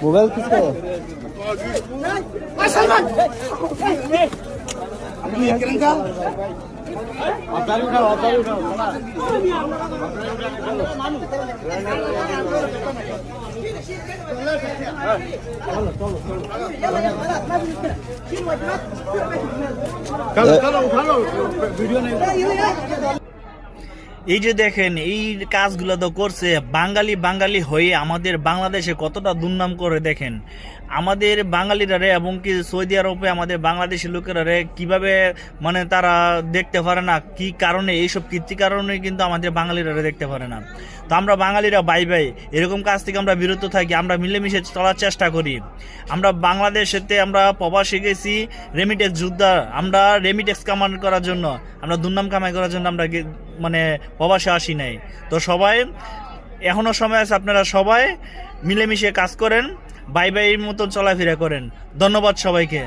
Mobile किसका है? এই যে দেখেন এই কাজগুলো তো করছে বাঙালি বাঙালি হয়ে আমাদের বাংলাদেশে কতটা দুর্নাম করে দেখেন আমাদের বাঙালিরা রে এবং কি সৌদি আরবে আমাদের বাংলাদেশি লোকেরা রে কিভাবে মানে তারা দেখতে পারে না কি কারণে এইসব কীর্তি কারণে কিন্তু আমাদের বাঙালিরা দেখতে পারে না। তো আমরা বাঙালিরা বাই বাই এরকম কাজ থেকে আমরা বিরত থাকি, আমরা মিলেমিশে চলার চেষ্টা করি। আমরা বাংলাদেশেতে আমরা প্রবাসী গেছি রেমিটেক্স যোদ্ধা, আমরা রেমিটেক্স কামাই করার জন্য, আমরা দুর্নাম কামাই করার জন্য আমরা মানে প্রবাসে আসি নাই। তো সবাই এখনো সময় আছে, আপনারা সবাই মিলেমিশে কাজ করেন, বাই বাই মতো চলাফেরা করেন। ধন্যবাদ সবাইকে।